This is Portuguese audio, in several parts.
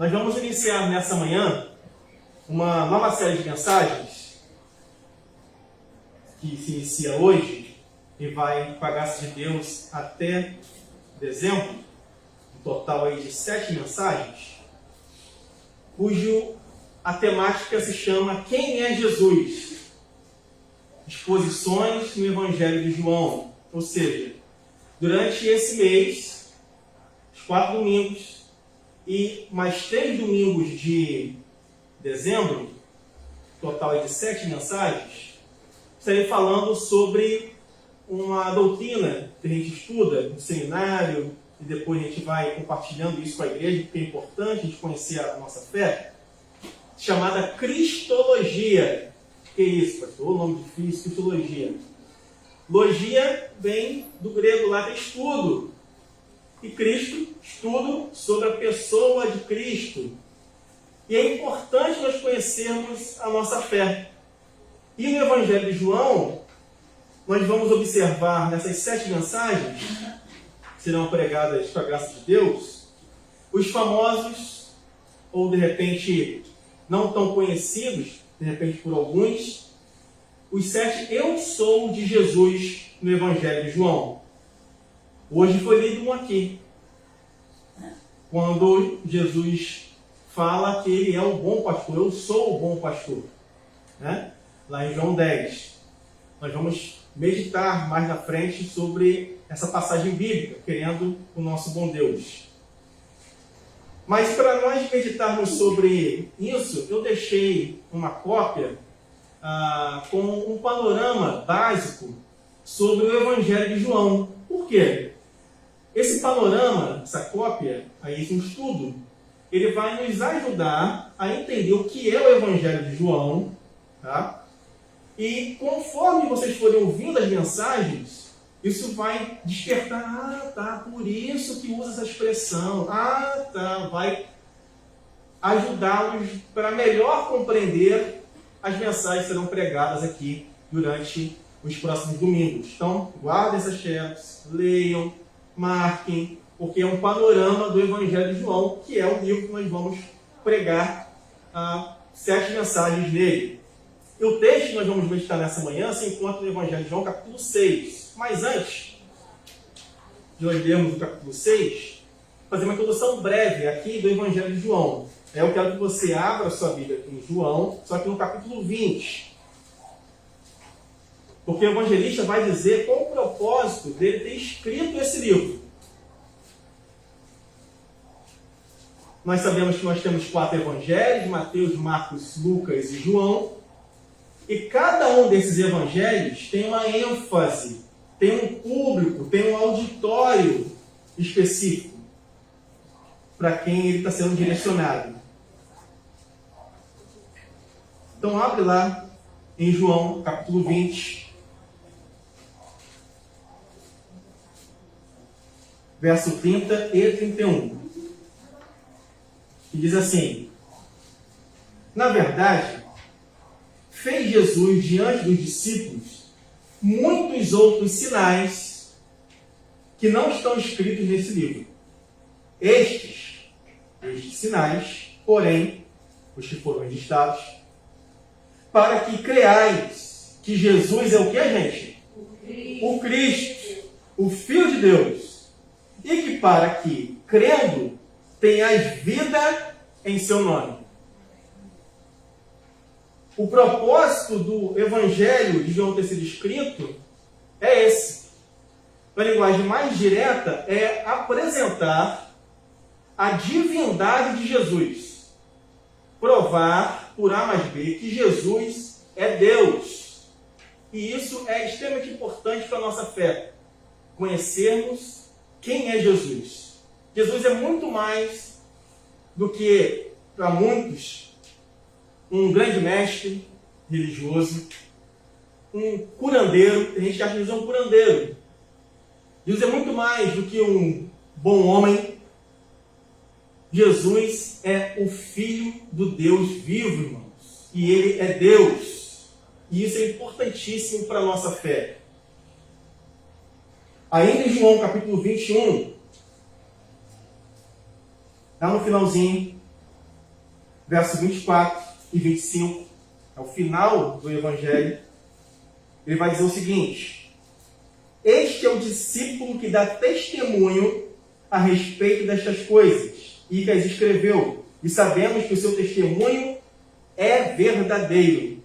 Nós vamos iniciar nessa manhã uma nova série de mensagens que se inicia hoje e vai, com a graça de Deus, até dezembro, um total aí de 7 mensagens, cujo a temática se chama Quem é Jesus? Exposições no Evangelho de João. Ou seja, durante esse mês, os 4 domingos e mais 3 domingos de dezembro, total de 7 mensagens, estarei falando sobre uma doutrina que a gente estuda no seminário e depois a gente vai compartilhando isso com a igreja, porque é importante a gente conhecer a nossa fé, chamada Cristologia. Que é isso, pastor? O nome difícil, Cristologia. Logia vem do grego lá de estudo. E Cristo, estudo sobre a pessoa de Cristo. E é importante nós conhecermos a nossa fé. E no Evangelho de João, nós vamos observar nessas 7 mensagens, que serão pregadas com a graça de Deus, os famosos, ou de repente não tão conhecidos, de repente por alguns, os 7 eu sou de Jesus no Evangelho de João. Hoje foi lido um aqui, quando Jesus fala que ele é o bom pastor, eu sou o bom pastor, né? Lá em João 10. Nós vamos meditar mais na frente sobre essa passagem bíblica, querendo o nosso bom Deus. Mas para nós meditarmos sobre isso, eu deixei uma cópia com um panorama básico sobre o Evangelho de João. Por quê? Esse panorama, essa cópia, aí esse estudo, ele vai nos ajudar a entender o que é o Evangelho de João, tá? E conforme vocês forem ouvindo as mensagens, isso vai despertar, por isso que usa essa expressão, vai ajudá-los para melhor compreender as mensagens que serão pregadas aqui durante os próximos domingos. Então, guardem essas chefes, leiam, marquem, porque é um panorama do Evangelho de João, que é o livro que nós vamos pregar 7 mensagens nele. E o texto que nós vamos meditar nessa manhã se encontra no Evangelho de João, capítulo 6. Mas antes de nós lermos o capítulo 6, fazer uma introdução breve aqui do Evangelho de João. Eu quero que você abra a sua Bíblia aqui em João, só que no capítulo 20. Porque o evangelista vai dizer qual o propósito dele ter escrito esse livro. Nós sabemos que nós temos 4 evangelhos, Mateus, Marcos, Lucas e João. E cada um desses evangelhos tem uma ênfase, tem um público, tem um auditório específico para quem ele está sendo direcionado. Então abre lá em João, capítulo 20, verso 30 e 31. Que diz assim: na verdade, fez Jesus diante dos discípulos muitos outros sinais que não estão escritos nesse livro. Estes sinais, porém, os que foram registrados, para que creais que Jesus é o que, gente? O Cristo, o Filho de Deus. E que para que, crendo, tenhais vida em seu nome. O propósito do Evangelho de João ter sido escrito é esse. Na linguagem mais direta, é apresentar a divindade de Jesus. Provar, por A mais B, que Jesus é Deus. E isso é extremamente importante para a nossa fé. Conhecermos quem é Jesus. Jesus é muito mais do que, para muitos, um grande mestre religioso, um curandeiro. A gente acha que Jesus é um curandeiro. Jesus é muito mais do que um bom homem. Jesus é o Filho do Deus vivo, irmãos. E Ele é Deus. E isso é importantíssimo para a nossa fé. Ainda em João capítulo 21, lá no finalzinho, verso 24 e 25, é o final do Evangelho, ele vai dizer o seguinte: este é o discípulo que dá testemunho a respeito destas coisas e que as escreveu, e sabemos que o seu testemunho é verdadeiro.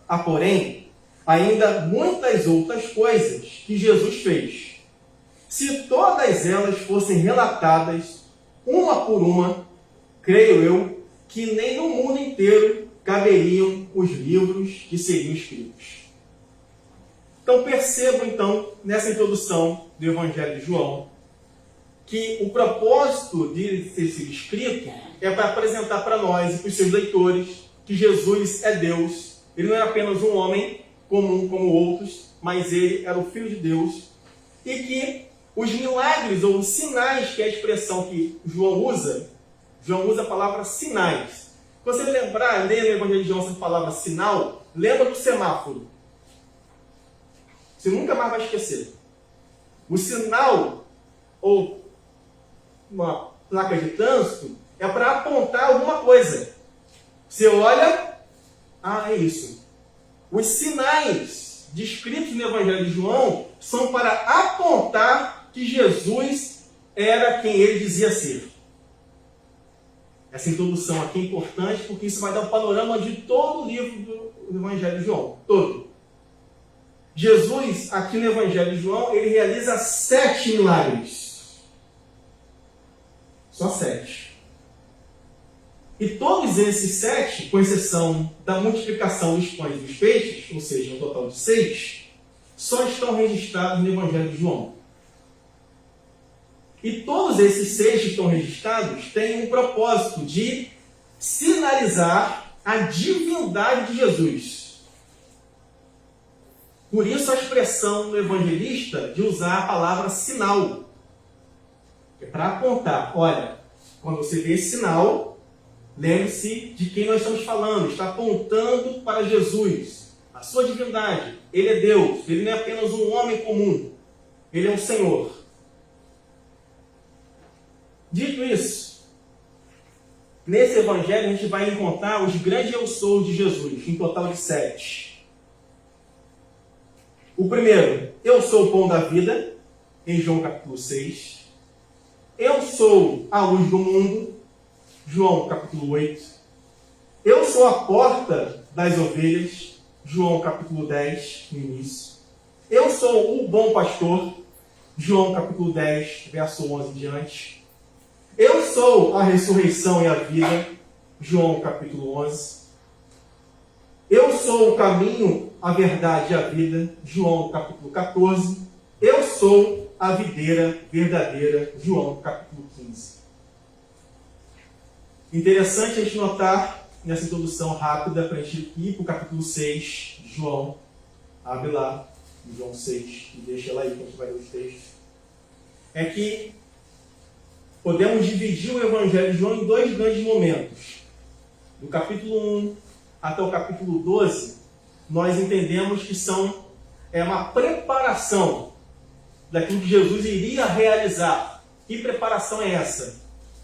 Há, porém, ainda muitas outras coisas que Jesus fez. Se todas elas fossem relatadas, uma por uma, creio eu, que nem no mundo inteiro caberiam os livros que seriam escritos. Então percebo, então, nessa introdução do Evangelho de João, que o propósito de ter sido escrito é para apresentar para nós e para os seus leitores que Jesus é Deus. Ele não é apenas um homem comum como outros, mas ele era o Filho de Deus. E que os milagres ou os sinais, que é a expressão que João usa a palavra sinais. Se você lembrar, ler no Evangelho de João essa palavra sinal, lembra do semáforo. Você nunca mais vai esquecer. O sinal, ou uma placa de trânsito, é para apontar alguma coisa. Você olha, é isso. Os sinais descritos no Evangelho de João são para apontar que Jesus era quem ele dizia ser. Essa introdução aqui é importante porque isso vai dar um panorama de todo o livro do Evangelho de João. Todo. Jesus, aqui no Evangelho de João, ele realiza 7 milagres. Só 7. E todos esses 7, com exceção da multiplicação dos pães e dos peixes, ou seja, um total de 6, só estão registrados no Evangelho de João. E todos esses 6 que estão registrados têm um propósito de sinalizar a divindade de Jesus. Por isso a expressão do evangelista de usar a palavra sinal. É para apontar, olha, quando você vê esse sinal, lembre-se de quem nós estamos falando. Está apontando para Jesus, a sua divindade. Ele é Deus, ele não é apenas um homem comum. Ele é um Senhor. Dito isso, nesse evangelho a gente vai encontrar os grandes eu sou de Jesus, em total de 7. O primeiro, eu sou o pão da vida, em João capítulo 6. Eu sou a luz do mundo, João capítulo 8. Eu sou a porta das ovelhas, João capítulo 10, no início. Eu sou o bom pastor, João capítulo 10, verso 11 em diante. Eu sou a ressurreição e a vida, João capítulo 11. Eu sou o caminho, a verdade e a vida, João capítulo 14. Eu sou a videira verdadeira, João capítulo 15. Interessante a gente notar nessa introdução rápida para a gente ir para o capítulo 6 de João. Abre lá, João 6, e deixa lá aí que a gente vai ler os textos. É que podemos dividir o Evangelho de João em 2 grandes momentos. Do capítulo 1 até o capítulo 12, nós entendemos que é uma preparação daquilo que Jesus iria realizar. Que preparação é essa?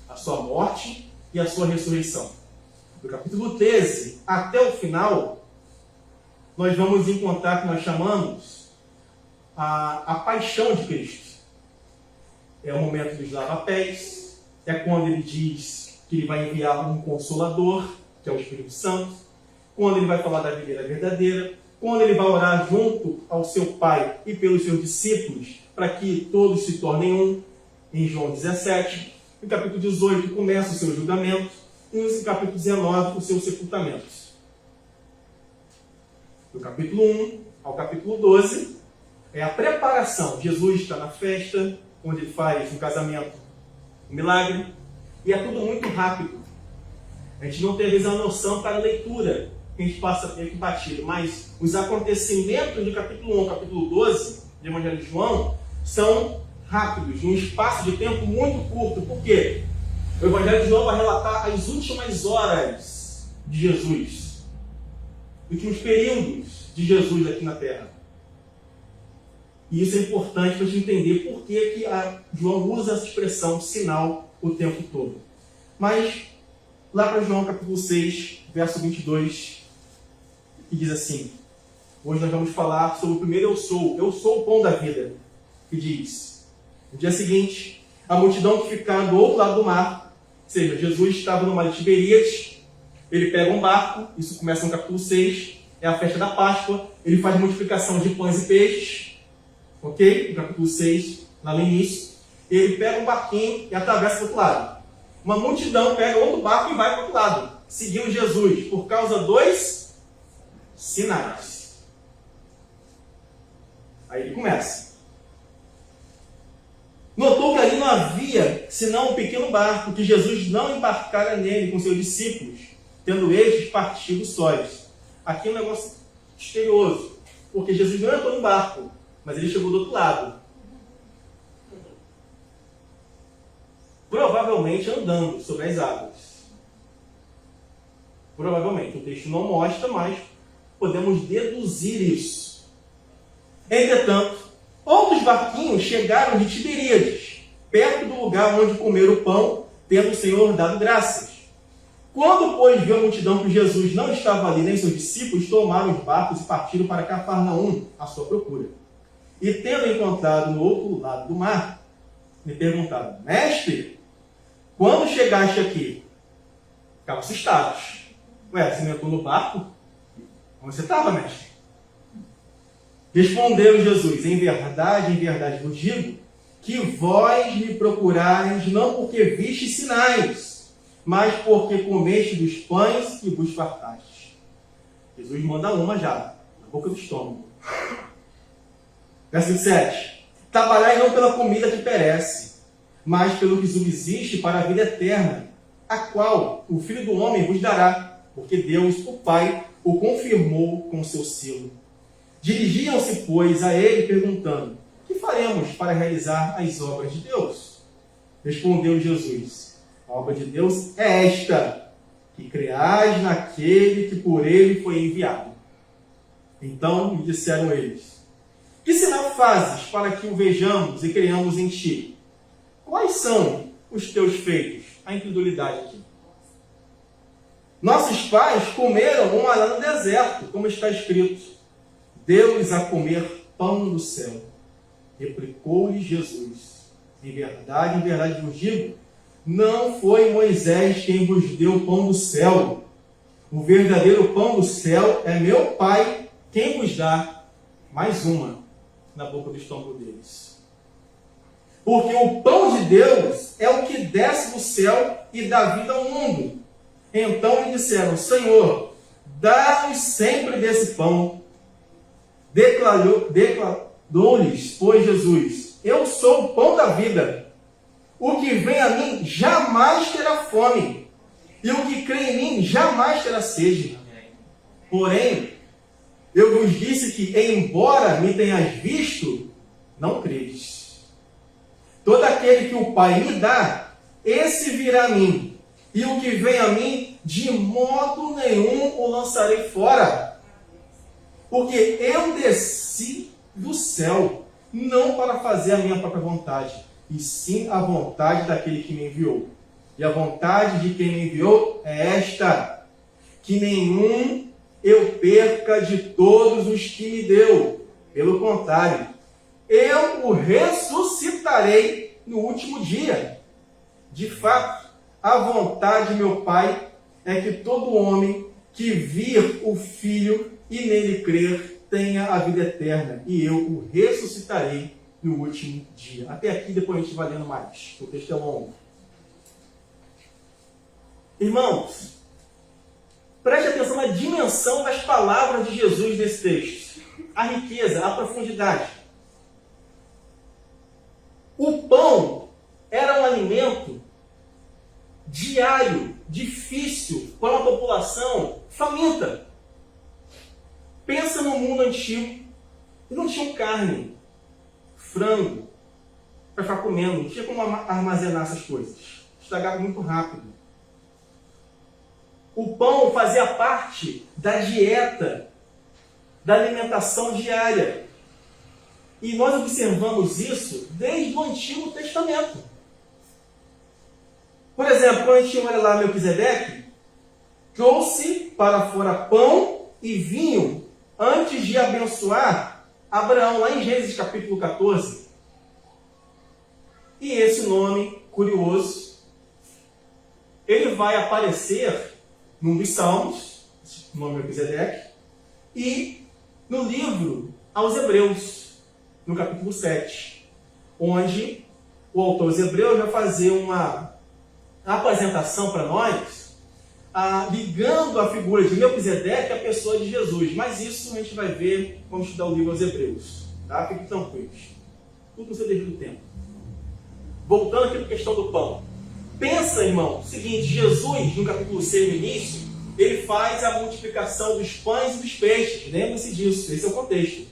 A sua morte e a sua ressurreição. Do capítulo 13 até o final, nós vamos encontrar o que nós chamamos a paixão de Cristo. É o momento dos lava-pés, é quando ele diz que ele vai enviar um Consolador, que é o Espírito Santo, quando ele vai falar da videira verdadeira, quando ele vai orar junto ao seu Pai e pelos seus discípulos, para que todos se tornem um, em João 17. No capítulo 18 começa o seu julgamento, e no capítulo 19 o seu sepultamento. Do capítulo 1 ao capítulo 12 é a preparação. Jesus está na festa, onde ele faz um casamento, um milagre, e é tudo muito rápido. A gente não tem, às vezes, a noção para a leitura, que a gente passa meio que batido, mas os acontecimentos do capítulo 1 ao capítulo 12 do Evangelho de João são rápidos, num espaço de tempo muito curto. Por quê? O Evangelho de João vai relatar as últimas horas de Jesus, os últimos períodos de Jesus aqui na Terra. E isso é importante para a gente entender por que João usa essa expressão sinal o tempo todo. Mas lá para João capítulo 6, verso 22, que diz assim: hoje nós vamos falar sobre o primeiro eu sou o pão da vida, que diz: no dia seguinte, a multidão que ficava do outro lado do mar, ou seja, Jesus estava no mar de Tiberíades, ele pega um barco, isso começa no capítulo 6, é a festa da Páscoa, ele faz multiplicação de pães e peixes, ok? No capítulo 6, lá no início, ele pega um barquinho e atravessa do outro lado. Uma multidão pega outro barco e vai para o outro lado, seguindo Jesus, por causa dos sinais. Aí ele começa. Notou que ali não havia senão um pequeno barco, que Jesus não embarcara nele com seus discípulos, tendo eles partido sós. Aqui é um negócio misterioso, porque Jesus não entrou no barco, mas ele chegou do outro lado. Provavelmente andando sobre as águas. Provavelmente, o texto não mostra, mas podemos deduzir isso. Entretanto, outros barquinhos chegaram de Tiberíades, perto do lugar onde comeram o pão, tendo o Senhor dado graças. Quando, pois, viu a multidão que Jesus não estava ali, nem seus discípulos, tomaram os barcos e partiram para Cafarnaum, à sua procura. E, tendo encontrado no outro lado do mar, me perguntaram: Mestre, quando chegaste aqui? Ficaram assustados. Ué, você não entrou no barco? Onde você estava, mestre? Respondeu Jesus: em verdade vos digo, que vós me procurais não porque vistes sinais, mas porque comeste dos pães e vos fartastes. Jesus manda uma já, na boca do estômago. Verso 7. Trabalhai não pela comida que perece, mas pelo que subsiste para a vida eterna, a qual o Filho do Homem vos dará, porque Deus, o Pai, o confirmou com seu selo. Dirigiam-se, pois, a ele, perguntando: que faremos para realizar as obras de Deus? Respondeu Jesus: a obra de Deus é esta, que creais naquele que por ele foi enviado. Então lhe disseram eles: que sinal fazes para que o vejamos e creiamos em ti? Quais são os teus feitos? A incredulidade aqui. Nossos pais comeram um maná no deserto, como está escrito: deu-lhes a comer pão do céu. Replicou-lhe Jesus: em verdade vos digo, não foi Moisés quem vos deu o pão do céu. O verdadeiro pão do céu é meu Pai quem vos dá. Mais uma na boca do estômago deles. Porque o pão de Deus é o que desce do céu e dá vida ao mundo. Então lhe disseram: Senhor, dá-nos sempre desse pão. Declarou-lhes, pois, Jesus: eu sou o pão da vida. O que vem a mim jamais terá fome, e o que crê em mim jamais terá sede. Porém, eu vos disse que, embora me tenhas visto, não credes. Todo aquele que o Pai me dá, esse virá a mim, e o que vem a mim, de modo nenhum o lançarei fora. Porque eu desci do céu, não para fazer a minha própria vontade, e sim a vontade daquele que me enviou. E a vontade de quem me enviou é esta: que nenhum eu perca de todos os que me deu. Pelo contrário, eu o ressuscitarei no último dia. De fato, a vontade de meu Pai é que todo homem que vir o Filho e nele crer tenha a vida eterna, e eu o ressuscitarei no último dia. Até aqui, depois a gente vai lendo mais, o texto é longo. Irmãos, preste atenção na dimensão das palavras de Jesus nesse texto. A riqueza, a profundidade. O pão era um alimento diário, difícil para uma população faminta. Pensa no mundo antigo, e não tinha carne, frango, para ficar comendo, não tinha como armazenar essas coisas. Estragava muito rápido. O pão fazia parte da dieta, da alimentação diária. E nós observamos isso desde o Antigo Testamento. Por exemplo, quando a gente olha lá Melquisedeque, trouxe para fora pão e vinho antes de abençoar Abraão, lá em Gênesis capítulo 14. E esse nome curioso, ele vai aparecer num dos Salmos, o nome é Melquisedeque, e no livro aos Hebreus, no capítulo 7, onde o autor dos Hebreus vai fazer uma apresentação para nós, ligando a figura de Melquisedeque à pessoa de Jesus. Mas isso a gente vai ver quando estudar o livro aos Hebreus. Tá? Fiquem tranquilos. Tudo no seu devido tempo. Voltando aqui para a questão do pão. Pensa, irmão, o seguinte, Jesus, no capítulo 6, no início, ele faz a multiplicação dos pães e dos peixes. Lembre-se disso, esse é o contexto.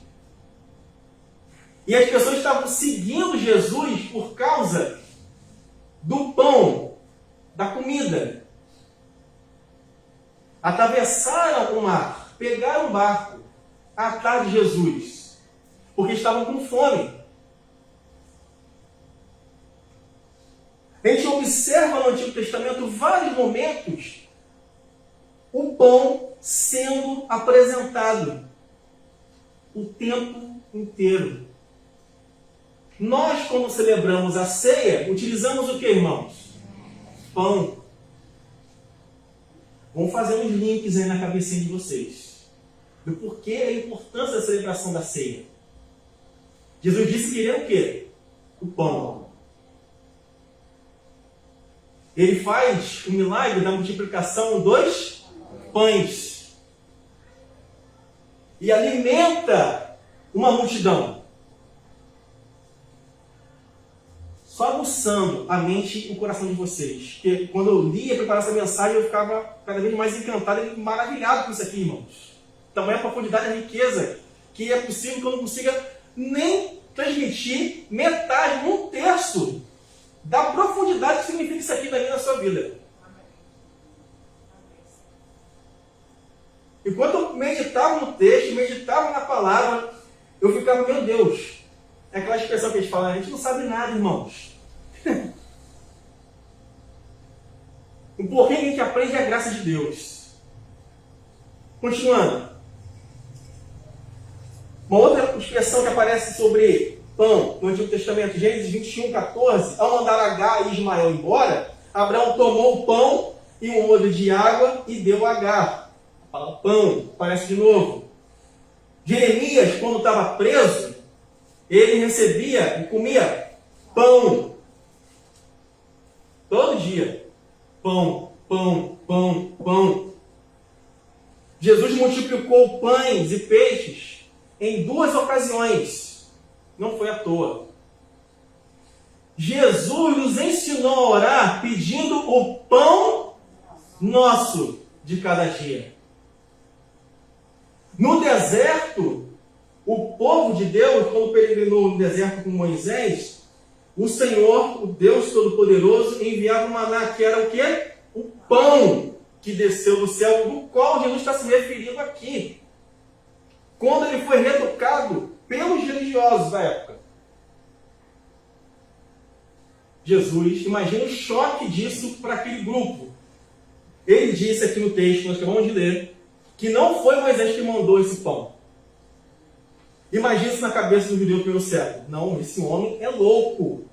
E as pessoas estavam seguindo Jesus por causa do pão, da comida. Atravessaram o mar, pegaram um barco atrás de Jesus, porque estavam com fome. A gente observa no Antigo Testamento vários momentos o pão sendo apresentado o tempo inteiro. Nós, quando celebramos a ceia, utilizamos o que, irmãos? Pão. Vamos fazer uns links aí na cabecinha de vocês. Do porquê a importância da celebração da ceia. Jesus disse que ele é o quê? O pão. Ele faz o milagre da multiplicação dos pães. E alimenta uma multidão. Só aguçando a mente e o coração de vocês. Porque quando eu lia preparar essa mensagem, eu ficava cada vez mais encantado e maravilhado com isso aqui, irmãos. Tamanha a profundidade e a riqueza que é possível que eu não consiga nem transmitir metade, um terço da profundidade que significa isso aqui na sua vida. Enquanto eu meditava no texto, meditava na palavra, eu ficava, meu Deus, é aquela expressão que eles falam, a gente não sabe nada, irmãos. Um pouquinho que a gente aprende é a graça de Deus. Continuando. Uma outra expressão que aparece sobre pão no Antigo Testamento, Gênesis 21, 14, ao mandar Agar e Ismael embora, Abraão tomou o pão e um odre de água e deu a Agar. A palavra pão aparece de novo. Jeremias, quando estava preso, ele recebia e comia pão. Todo dia. Pão, pão, pão, pão. Jesus multiplicou pães e peixes em 2 ocasiões. Não foi à toa. Jesus nos ensinou a orar pedindo o pão nosso de cada dia. No deserto, o povo de Deus, quando peregrinou no deserto com Moisés, o Senhor, o Deus Todo-Poderoso, enviava um maná, que era o quê? O pão que desceu do céu, do qual Jesus está se referindo aqui. Quando ele foi reeducado pelos religiosos da época. Jesus, imagina o choque disso para aquele grupo. Ele disse aqui no texto, nós acabamos de ler, que não foi Moisés que mandou esse pão. Imagina isso na cabeça do judeu pelo século. Não, esse homem é louco.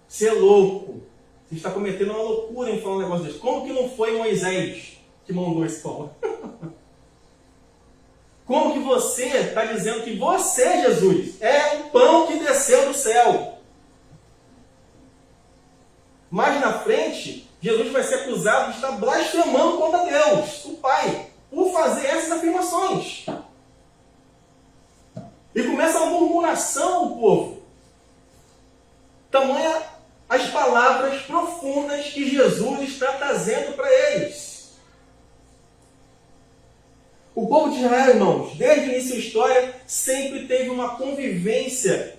Você é louco. Você está cometendo uma loucura em falar um negócio desse. Como que não foi Moisés que mandou esse pão? Como que você está dizendo que você, Jesus, é o pão que desceu do céu? Mais na frente, Jesus vai ser acusado de estar blasfemando contra Deus, o Pai, por fazer essas afirmações. E começa uma murmuração do povo. Tamanha as palavras profundas que Jesus está trazendo para eles. O povo de Israel, irmãos, desde o início da história, sempre teve uma convivência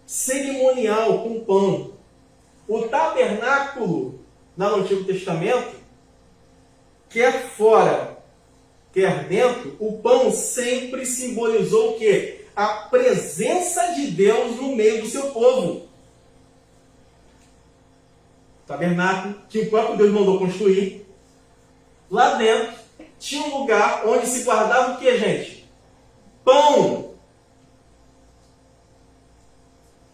cerimonial com o pão. O tabernáculo, no Antigo Testamento, quer fora, quer dentro, o pão sempre simbolizou o quê? A presença de Deus no meio do seu povo. O tabernáculo, que o próprio Deus mandou construir, Lá dentro tinha um lugar onde se guardava o que, gente? Pão.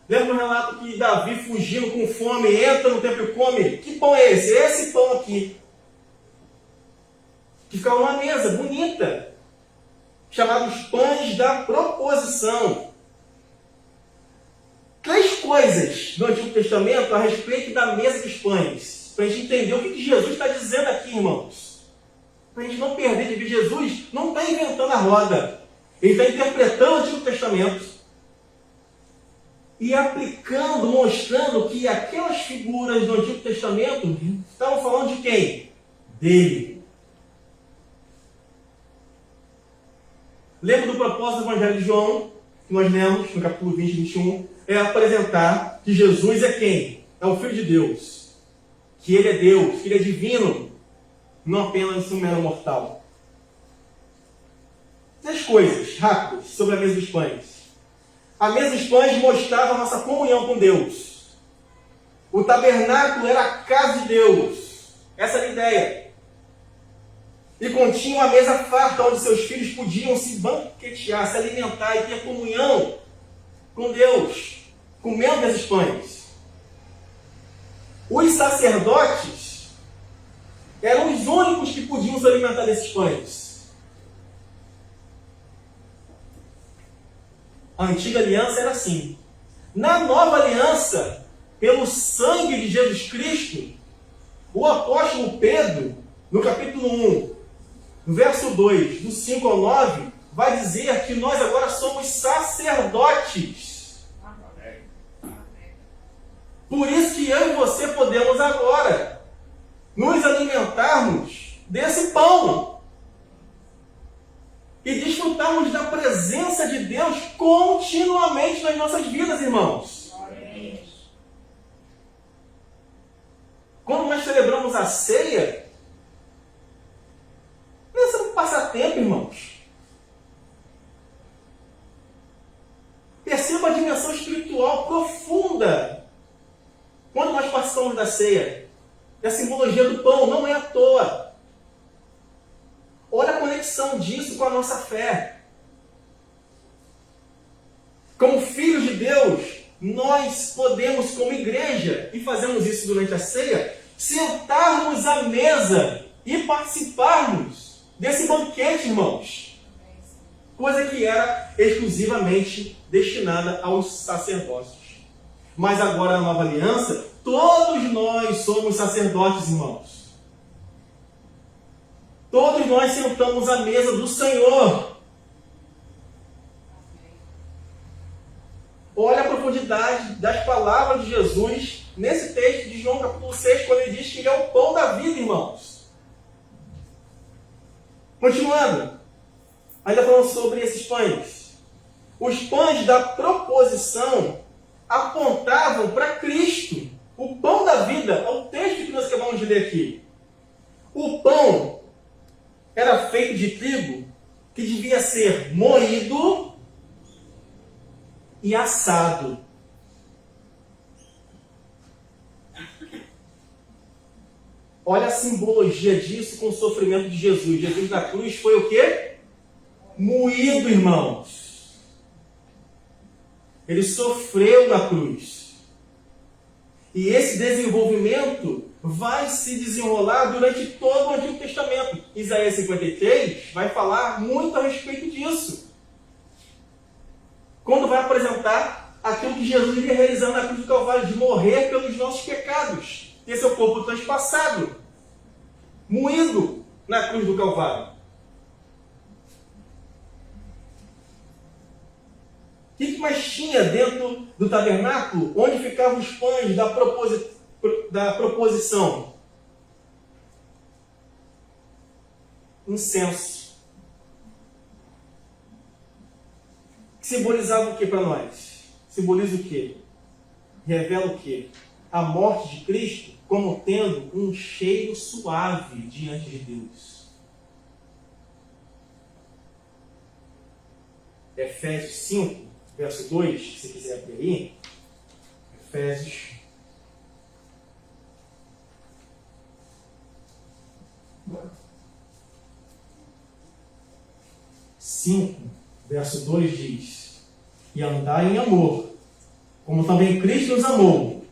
Lembra o relato que Davi, fugindo com fome, entra no templo e come? Que pão é esse? Esse pão aqui. Que ficava numa mesa bonita, chamados pães da proposição. 3 coisas do Antigo Testamento a respeito da mesa dos pães, para a gente entender o que Jesus está dizendo aqui, irmãos. Para a gente não perder de vista, Jesus não está inventando a roda. Ele está interpretando o Antigo Testamento e aplicando, mostrando que aquelas figuras do Antigo Testamento estavam falando de quem? Dele. Lembra do propósito do Evangelho de João, que nós lemos no capítulo 20 e 21? É apresentar que Jesus é quem? É o Filho de Deus. Que Ele é Deus, que Ele é divino, não apenas um mero mortal. 3 coisas rápidas sobre a mesa dos pães. A mesa dos pães mostrava a nossa comunhão com Deus. O tabernáculo era a casa de Deus. Essa era a ideia. E continha uma mesa farta onde seus filhos podiam se banquetear, se alimentar e ter comunhão com Deus, comendo desses pães. Os sacerdotes eram os únicos que podiam se alimentar desses pães. A antiga aliança era assim. Na nova aliança, pelo sangue de Jesus Cristo, o apóstolo Pedro, no capítulo 1, no verso 2, do 5 ao 9, vai dizer que nós agora somos sacerdotes. Por isso que eu e você podemos agora nos alimentarmos desse pão e desfrutarmos da presença de Deus continuamente nas nossas vidas, irmãos. Quando nós celebramos a ceia, pensa no passatempo, irmãos. Perceba a dimensão espiritual profunda quando nós participamos da ceia. E a simbologia do pão não é à toa. Olha a conexão disso com a nossa fé. Como filhos de Deus, nós podemos, como igreja, e fazemos isso durante a ceia, sentarmos à mesa e participarmos desse banquete, irmãos. Coisa que era exclusivamente destinada aos sacerdócios. Mas agora, na nova aliança, todos nós somos sacerdotes, irmãos. Todos nós sentamos à mesa do Senhor. Olha a profundidade das palavras de Jesus nesse texto de João capítulo 6, quando ele diz que Ele é o pão da vida, irmãos. Continuando, ainda falando sobre esses pães. Os pães da proposição apontavam para Cristo. O pão da vida é o texto que nós acabamos de ler aqui. O pão era feito de trigo que devia ser moído e assado. Olha a simbologia disso com o sofrimento de Jesus. Jesus na cruz foi o quê? Moído, irmãos. Ele sofreu na cruz. E esse desenvolvimento vai se desenrolar durante todo o Antigo Testamento. Isaías 53 vai falar muito a respeito disso. Quando vai apresentar aquilo que Jesus iria realizar na cruz do Calvário, de morrer pelos nossos pecados. Ter seu corpo transpassado, moído na cruz do Calvário. O que mais tinha dentro do tabernáculo, onde ficavam os pães da proposição? Incenso. Simbolizava o que para nós? Simboliza o que? Revela o que? A morte de Cristo como tendo um cheiro suave diante de Deus. Efésios 5, verso 2, se quiser abrir aí. Efésios. 5, verso 2 diz: e andar em amor, como também Cristo nos amou,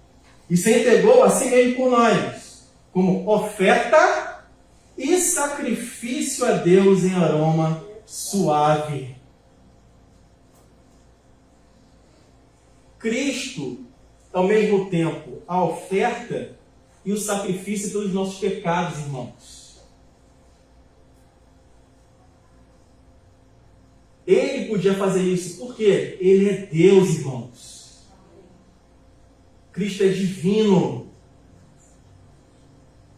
e se entregou a si mesmo por nós, como oferta e sacrifício a Deus em aroma suave. Cristo, ao mesmo tempo, a oferta e o sacrifício pelos nossos pecados, irmãos. Ele podia fazer isso, por quê? Ele é Deus, irmãos. Cristo é divino.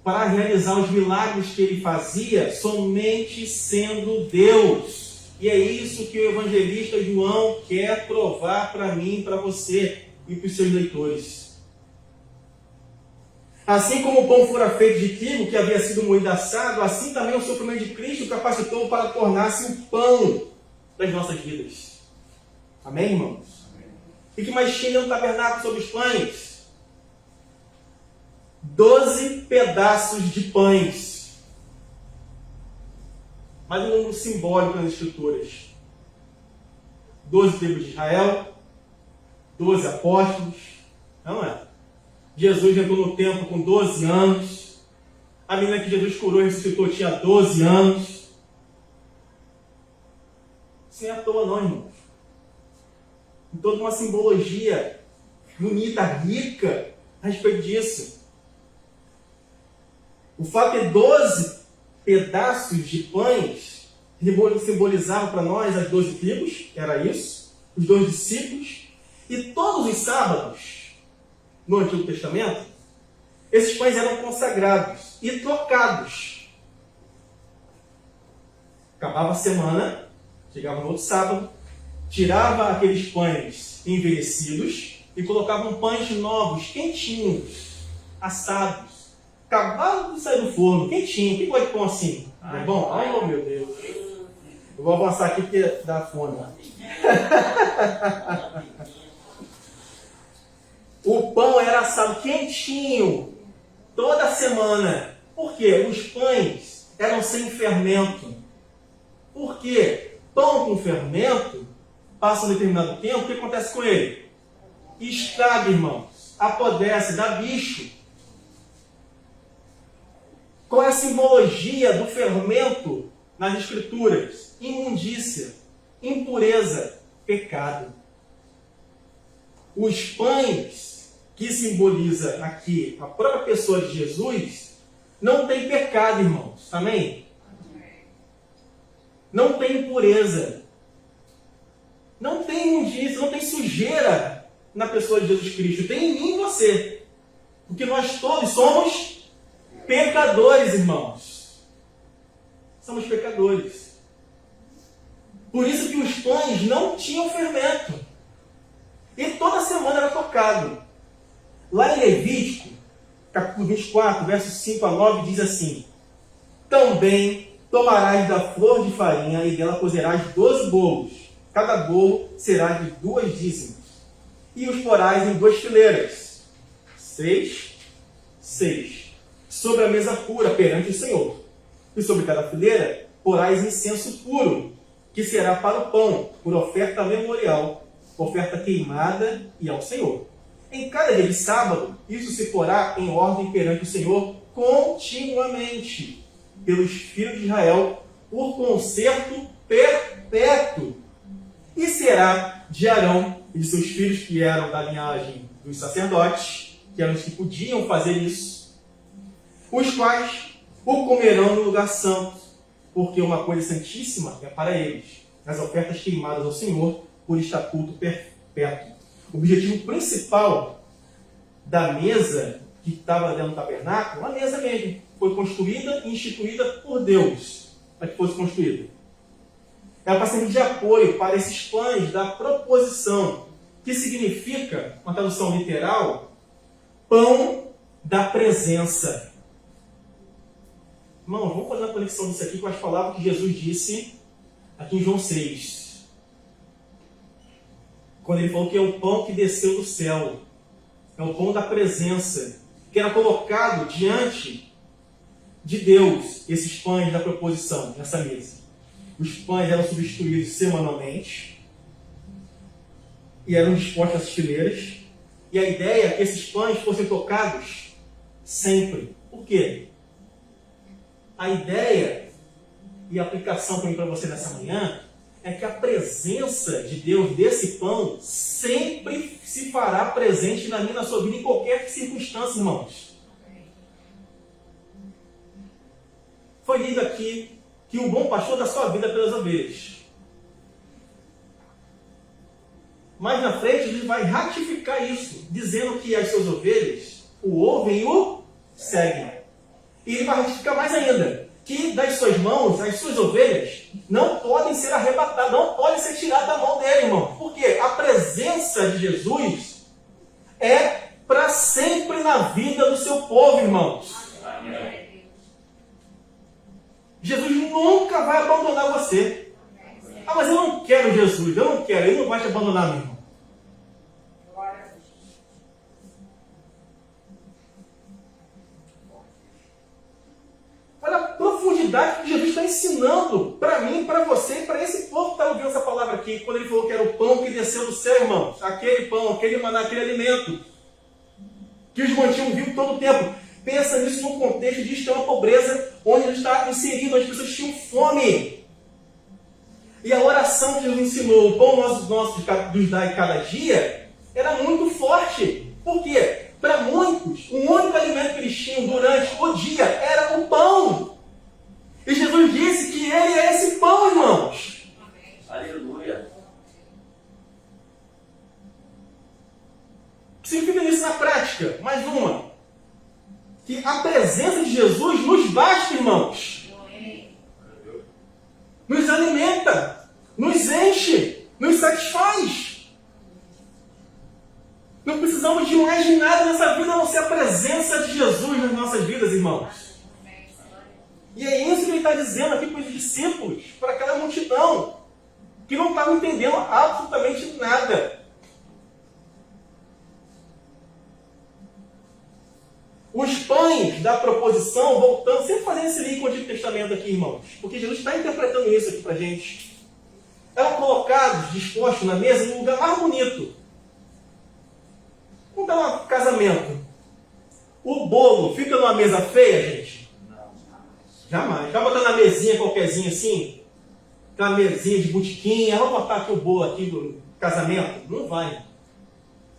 Para realizar os milagres que ele fazia, somente sendo Deus. E é isso que o evangelista João quer provar para mim, para você e para os seus leitores. Assim como o pão fora feito de trigo, que havia sido moído assado, assim também o sofrimento de Cristo capacitou para tornar-se o pão das nossas vidas. Amém, irmãos? E que mais tinha no tabernáculo sobre os pães? 12 pedaços de pães. Mais um número simbólico nas Escrituras. 12 tribos de Israel, 12 apóstolos. Não é? Jesus entrou no templo com 12 anos. A menina que Jesus curou e ressuscitou tinha 12 anos. Isso não é à toa não, irmãos. Tem toda uma simbologia bonita, rica a respeito disso. O fato de 12 pedaços de pães simbolizavam para nós as 12 tribos, era isso, os 12 discípulos, e todos os sábados, no Antigo Testamento, esses pães eram consagrados e trocados. Acabava a semana, chegava no outro sábado, tirava aqueles pães envelhecidos e colocavam pães novos, quentinhos, assados. Acabado de sair do forno, quentinho. Quem gosta de pão assim? É bom? Oh, meu Deus. Eu vou avançar aqui porque dá fome. O pão era assado quentinho toda semana. Por quê? Os pães eram sem fermento. Por quê? Pão com fermento passa um determinado tempo, o que acontece com ele? Estraga, irmãos. Apodrece, dá bicho. Qual é a simbologia do fermento nas Escrituras? Imundícia, impureza, pecado. Os pães, que simboliza aqui a própria pessoa de Jesus, não tem pecado, irmãos. Amém? Não tem impureza. Não tem imundícia, não tem sujeira na pessoa de Jesus Cristo. Tem em mim e você. Porque nós todos somos pecadores, irmãos. Somos pecadores. Por isso que os pães não tinham fermento. E toda semana era tocado. Lá em Levítico, capítulo 24, versos 5 a 9, diz assim: também tomarás da flor de farinha e dela cozerás 12 bolos. Cada bolo será de 2 dízimos. E os porás em 2 fileiras. 6, 6. Sobre a mesa pura perante o Senhor. E sobre cada fileira porás incenso puro, que será para o pão, por oferta memorial, oferta queimada e ao Senhor. Em cada dia de sábado, isso se porá em ordem perante o Senhor continuamente, pelos filhos de Israel, por concerto perpétuo. E será de Arão e de seus filhos, que eram da linhagem dos sacerdotes, que eram os que podiam fazer isso, os quais o comerão no lugar santo, porque uma coisa santíssima é para eles, as ofertas queimadas ao Senhor por estatuto perpétuo. O objetivo principal da mesa que estava dentro do tabernáculo, uma mesa mesmo, foi construída e instituída por Deus, para que fosse construída. Ela para servir de apoio para esses pães da proposição, que significa, uma tradução literal, pão da presença. Irmãos, vamos fazer uma conexão disso aqui com as palavras que Jesus disse aqui em João 6. Quando ele falou que é o pão que desceu do céu. É o pão da presença, que era colocado diante de Deus, esses pães da proposição, nessa mesa. Os pães eram substituídos semanalmente e eram dispostos às fileiras. E a ideia é que esses pães fossem tocados sempre. Por quê? A ideia e a aplicação para você nessa manhã é que a presença de Deus desse pão sempre se fará presente na minha e na sua vida em qualquer circunstância, irmãos. Foi dito aqui que o bom pastor dá sua vida pelas ovelhas. Mais na frente ele vai ratificar isso, dizendo que as suas ovelhas o ouvem e o seguem. E ele vai ratificar mais ainda, que das suas mãos, as suas ovelhas, não podem ser arrebatadas, não podem ser tiradas da mão dele, irmão. Porque a presença de Jesus é para sempre na vida do seu povo, irmãos. Jesus nunca vai abandonar você. Ah, mas eu não quero Jesus, eu não quero, ele não vai te abandonar, meu irmão. Olha a profundidade que Jesus está ensinando para mim, para você e para esse povo que está ouvindo essa palavra aqui. Quando ele falou que era o pão que desceu do céu, irmãos. Aquele pão, aquele maná, aquele alimento que os mantinham vivos todo o tempo. Pensa nisso num contexto de extrema pobreza, onde ele está inserido, as pessoas tinham fome. E a oração que Jesus ensinou, o pão nosso nos dá cada dia, era muito forte. Por quê? Para muitos, o único alimento que eles tinham durante o dia era o pão. E Jesus disse que ele é esse pão, irmãos. Aleluia. O que significa isso na prática? Mais uma. Que a presença de Jesus nos basta, irmãos. Nos alimenta, nos enche, nos satisfaz. Não precisamos de mais de nada nessa vida, a não ser a presença de Jesus nas nossas vidas, irmãos. E é isso que ele está dizendo aqui para os discípulos, para aquela multidão, que não estavam entendendo absolutamente nada. Os pães da proposição, voltando, sempre fazendo esse link com o Antigo Testamento aqui, irmãos, porque Jesus está interpretando isso aqui para a gente. Eram colocados, dispostos na mesa, em um lugar mais bonito. Vamos dar um casamento. O bolo fica numa mesa feia, gente? Jamais. Vai botar na mesinha qualquerzinha assim? Aquela mesinha de botiquinha. Vamos botar aqui o bolo aqui do casamento? Não vai.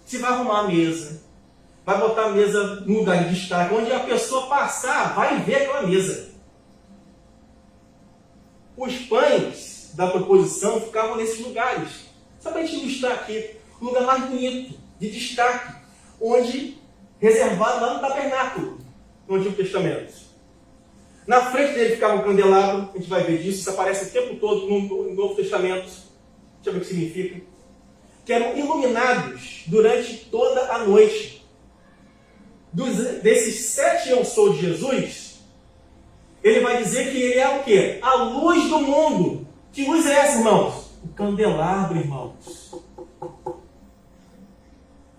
Você vai arrumar a mesa. Vai botar a mesa no lugar de destaque. Onde a pessoa passar, vai ver aquela mesa. Os pães da proposição ficavam nesses lugares. Só para a gente ilustrar aqui. O lugar mais bonito, de destaque. Onde, reservado lá no tabernáculo, no Antigo Testamento. Na frente dele ficava um candelabro, a gente vai ver disso, isso aparece o tempo todo no Novo Testamento. Deixa eu ver o que significa. Que eram iluminados durante toda a noite. Desses 7 eu sou de Jesus, ele vai dizer que ele é o quê? A luz do mundo. Que luz é essa, irmãos? O candelabro, irmãos.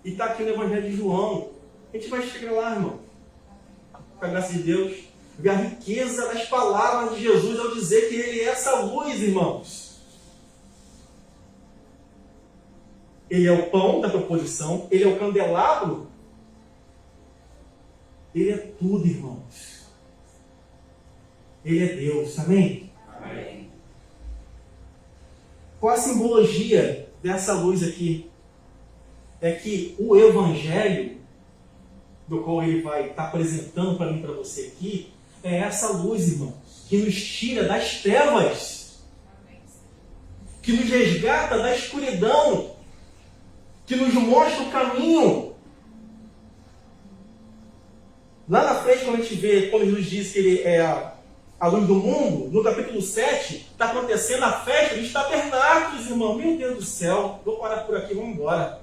E está aqui no Evangelho de João. A gente vai chegar lá, irmão. Com a graça de Deus. Ver a riqueza das palavras de Jesus ao dizer que ele é essa luz, irmãos. Ele é o pão da proposição. Ele é o candelabro. Ele é tudo, irmãos. Ele é Deus. Amém? Amém. Qual a simbologia dessa luz aqui? É que o Evangelho, do qual ele vai estar apresentando para mim e para você aqui, é essa luz, irmãos, que nos tira das trevas, que nos resgata da escuridão, que nos mostra o caminho. Lá na frente, quando a gente vê, quando Jesus diz que ele é a luz do mundo, no capítulo 7, está acontecendo a festa dos tabernáculos, irmão. Meu Deus do céu, vou parar por aqui, vamos embora.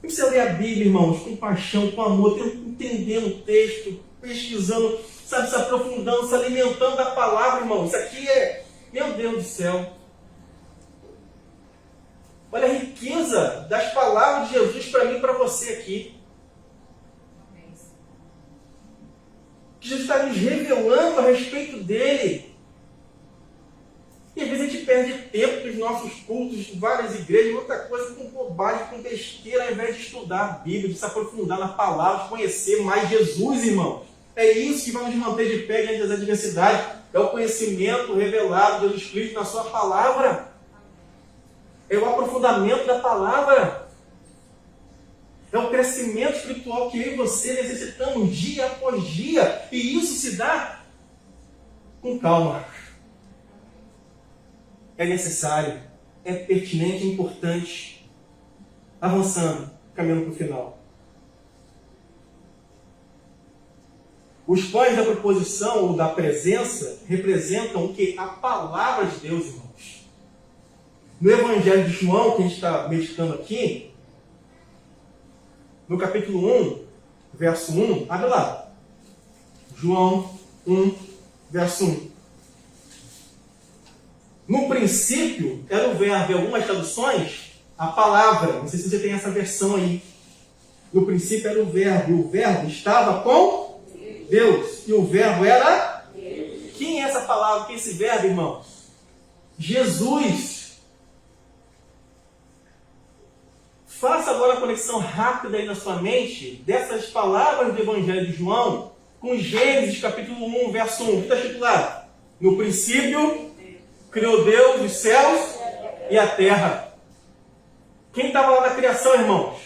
Você lê a Bíblia, irmãos, com paixão, com amor, entendendo o texto, pesquisando, sabe, se aprofundando, se alimentando da palavra, irmão. Isso aqui é, meu Deus do céu. Olha a riqueza das palavras de Jesus para mim e para você aqui. Que Jesus está nos revelando a respeito dele. E às vezes a gente perde tempo nos nossos cultos, em várias igrejas, muita coisa com bobagem, com besteira, ao invés de estudar a Bíblia, de se aprofundar na palavra, de conhecer mais Jesus, irmãos. É isso que vai nos manter de pé diante das adversidades. É o conhecimento revelado de Jesus Cristo na sua palavra. É o aprofundamento da palavra. É o crescimento espiritual que eu e você necessitamos dia após dia. E isso se dá com calma. É necessário, é pertinente, é importante. Avançando, caminhando para o final. Os pães da proposição ou da presença representam o que? A palavra de Deus, irmãos. No Evangelho de João, que a gente está meditando aqui, no capítulo 1, verso 1, abre lá. João 1, verso 1. No princípio, era o verbo, em algumas traduções, a palavra. Não sei se você tem essa versão aí. No princípio era o verbo, e o verbo estava com Deus. E o verbo era? Quem é essa palavra? Quem é esse verbo, irmãos? Jesus. Faça agora a conexão rápida aí na sua mente dessas palavras do Evangelho de João com Gênesis capítulo 1, verso 1. O que está escrito lá? No princípio criou Deus os céus e a terra. Quem estava lá na criação, irmãos?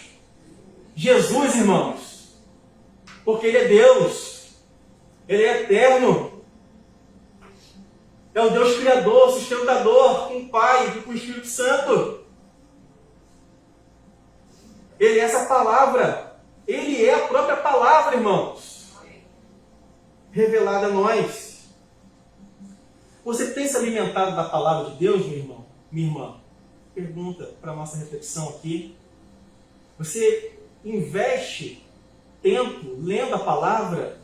Jesus, irmãos. Porque Ele é Deus. Ele é eterno. É o Deus Criador, sustentador, com o Pai e com o Espírito Santo. Ele é essa palavra. Ele é a própria palavra, irmãos. Revelada a nós. Você tem se alimentado da palavra de Deus, meu irmão? Minha irmã? Pergunta para a nossa reflexão aqui. Você investe tempo lendo a palavra?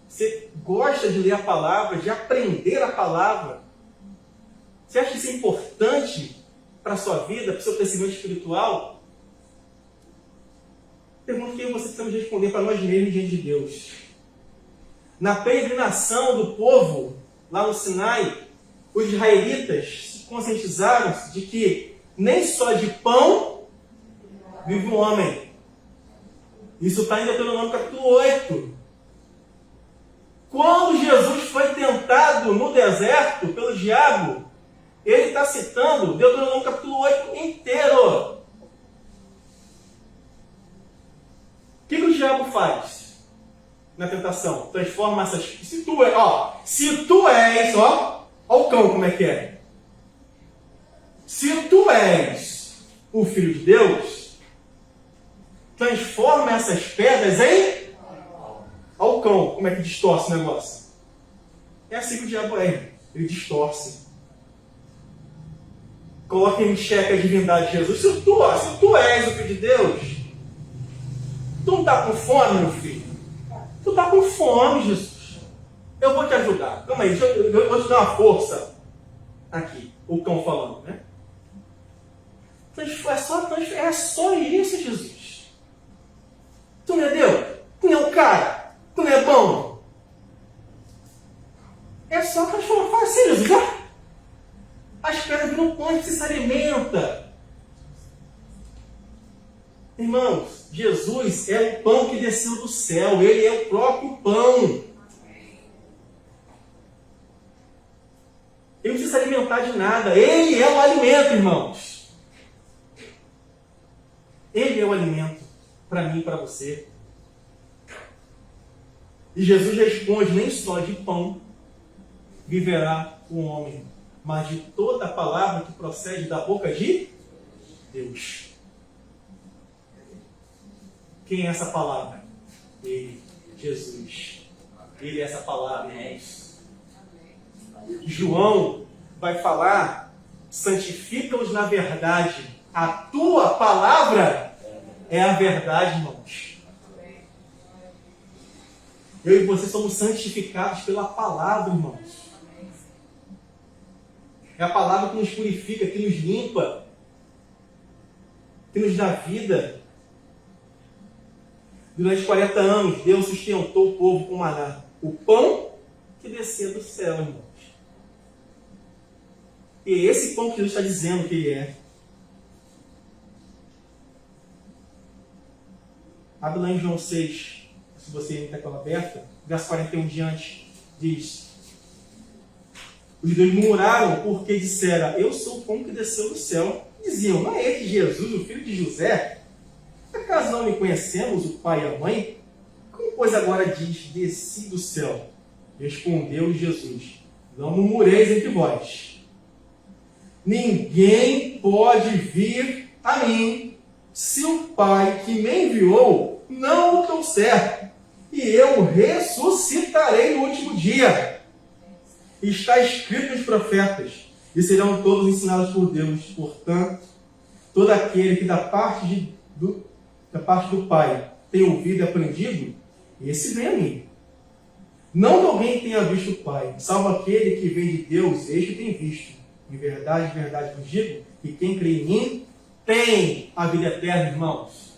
Você gosta de ler a palavra, de aprender a palavra? Você acha que isso é importante para a sua vida, para o seu crescimento espiritual? Pergunta que você precisa responder para nós mesmos diante de Deus. Na peregrinação do povo, lá no Sinai, os israelitas se conscientizaram de que nem só de pão vive um homem. Isso está em Deuteronômio capítulo 8. Quando Jesus foi tentado no deserto pelo diabo, ele está citando Deuteronômio capítulo 8 inteiro. O que o diabo faz na tentação? Transforma essas... Se tu és, ó o cão como é que é. Se tu és o Filho de Deus, transforma essas pedras em... Olha o cão, como é que distorce o negócio. É assim que o diabo é. Ele distorce. Coloca em xeque a divindade de Jesus. Se tu és o Filho de Deus, tu não está com fome, meu filho? Tu está com fome, Jesus. Eu vou te ajudar. Calma aí, eu vou te dar uma força. Aqui, o cão falando, né? É só isso, Jesus. Tu não é Deus? Tu não é o cara? Tu não é bom? É só transformar. Fala assim, Jesus. As pedras viram pão, você se alimenta. Irmãos, Jesus é o pão que desceu do céu. Ele é o próprio pão. Ele não precisa se alimentar de nada. Ele é o alimento, irmãos. Ele é o alimento para mim e para você. E Jesus responde, nem só de pão viverá o homem, mas de toda a palavra que procede da boca de Deus. Quem é essa palavra? Ele, Jesus. Ele é essa palavra, irmãos. João vai falar, santifica-os na verdade. A tua palavra é a verdade, irmãos. Eu e você somos santificados pela palavra, irmãos. É a palavra que nos purifica, que nos limpa, que nos dá vida. Durante 40 anos, Deus sustentou o povo com maná. O pão que descia do céu, irmãos. E é esse pão que Jesus está dizendo que ele é. Abre lá em João 6, se você ainda está com ela aberta, verso 41 diante, diz: os judeus murmuraram porque disseram, eu sou o pão que desceu do céu. Diziam, não é esse Jesus, o filho de José? Acaso não me conhecemos, o pai e a mãe? Como, pois, agora diz, desci do céu? Respondeu Jesus, não murmureis entre vós. Ninguém pode vir a mim se o Pai que me enviou não o trouxer, e eu o ressuscitarei no último dia. Está escrito nos profetas, e serão todos ensinados por Deus. Portanto, todo aquele que da parte do Pai tem ouvido e aprendido, esse vem a mim. Não que alguém tenha visto o Pai, salvo aquele que vem de Deus, este tem visto. Em verdade vos digo, que quem crê em mim tem a vida eterna, irmãos.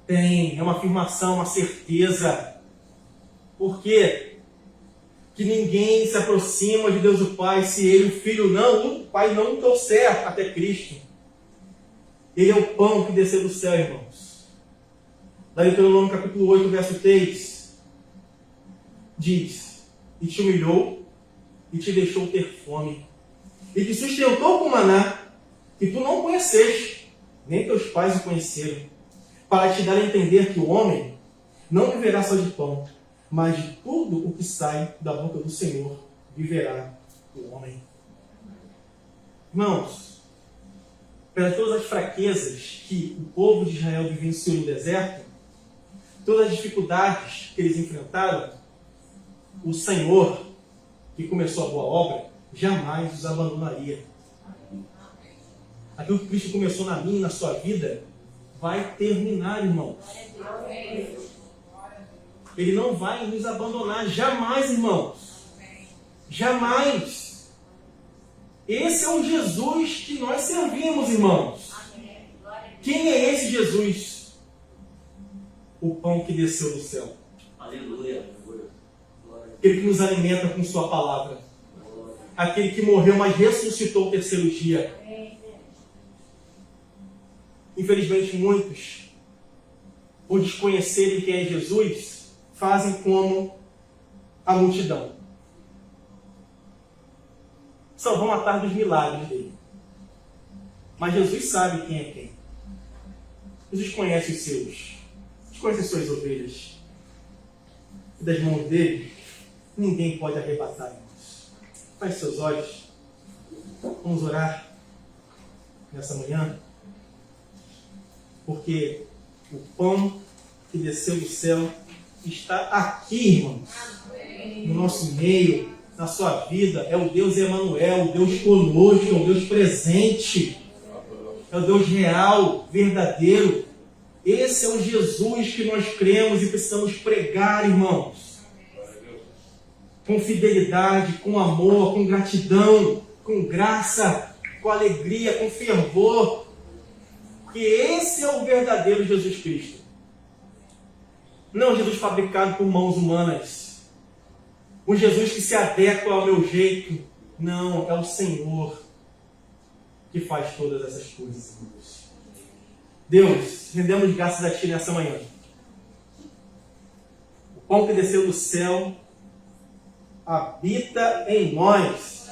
Tem, é uma afirmação, uma certeza. Por quê? Que ninguém se aproxima de Deus o Pai se ele, o Filho, não, o Pai não trouxer até Cristo. Ele é o pão que desceu do céu, irmãos. Lá em Deuteronômio capítulo 8, verso 3, diz, e te humilhou, e te deixou ter fome, e te sustentou com maná, que tu não conheceste, nem teus pais o conheceram, para te dar a entender que o homem não viverá só de pão, mas de tudo o que sai da boca do Senhor viverá o homem. Irmãos, pelas todas as fraquezas que o povo de Israel vivenciou no deserto, todas as dificuldades que eles enfrentaram, o Senhor, que começou a boa obra, jamais os abandonaria. Aquilo que Cristo começou na minha e na sua vida, vai terminar, irmãos. Ele não vai nos abandonar, jamais, irmãos. Jamais. Esse é o Jesus que nós servimos, irmãos. Quem é esse Jesus? O pão que desceu do céu. Aleluia. Aquele que nos alimenta com sua palavra. Aquele que morreu, mas ressuscitou o terceiro dia. Infelizmente, muitos, por desconhecerem quem é Jesus, fazem como a multidão. Só vão atrás dos milagres dele. Mas Jesus sabe quem é quem. Jesus conhece os seus. Jesus conhece as suas ovelhas. E das mãos dele, ninguém pode arrebatar, irmãos. Feche seus olhos. Vamos orar nessa manhã. Porque o pão que desceu do céu está aqui, irmãos. No nosso meio, na sua vida. É o Deus Emanuel, o Deus conosco, é o Deus presente. É o Deus real, verdadeiro. Esse é o Jesus que nós cremos e precisamos pregar, irmãos. Com fidelidade, com amor, com gratidão, com graça, com alegria, com fervor. Porque esse é o verdadeiro Jesus Cristo. Não Jesus fabricado por mãos humanas. Um Jesus que se adequa ao meu jeito. Não, é o Senhor que faz todas essas coisas, irmãos. Deus, rendemos graças a Ti nessa manhã. O pão que desceu do céu habita em nós.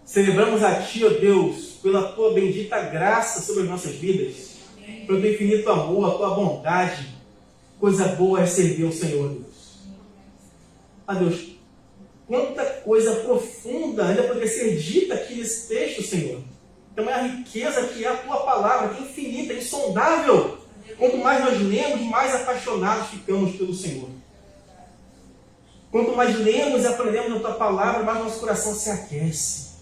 Celebramos a Ti, ó Deus, pela Tua bendita graça sobre as nossas vidas, pelo Teu infinito amor, a Tua bondade. Coisa boa é servir ao Senhor, Deus. Deus, quanta coisa profunda ainda poderia ser dita aqui nesse texto, Senhor. Então é a riqueza que é a Tua palavra, que é infinita, é insondável. Quanto mais nós lemos, mais apaixonados ficamos pelo Senhor. Quanto mais lemos e aprendemos a Tua palavra, mais nosso coração se aquece.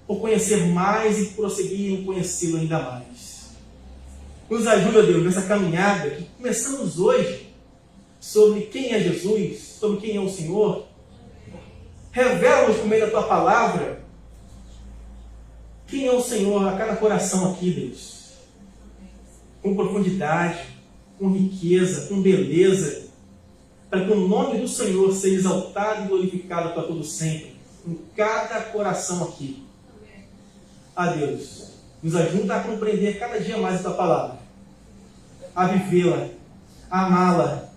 Por conhecer mais e prosseguir em conhecê-lo ainda mais. Nos ajuda, Deus, nessa caminhada que começamos hoje, sobre quem é Jesus, sobre quem é o Senhor. Revela-nos por meio da Tua palavra quem é o Senhor a cada coração aqui, Deus. Com profundidade, com riqueza, com beleza. para que o nome do Senhor seja exaltado e glorificado para todo sempre, em cada coração aqui. Ah, Deus, nos ajuda a compreender cada dia mais a tua palavra, a vivê-la, a amá-la,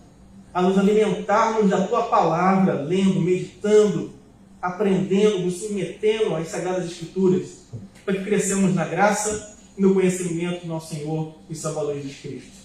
a nos alimentarmos da tua palavra, lendo, meditando, aprendendo, nos submetendo às Sagradas Escrituras, para que cresçamos na graça e no conhecimento do nosso Senhor e Salvador Jesus Cristo.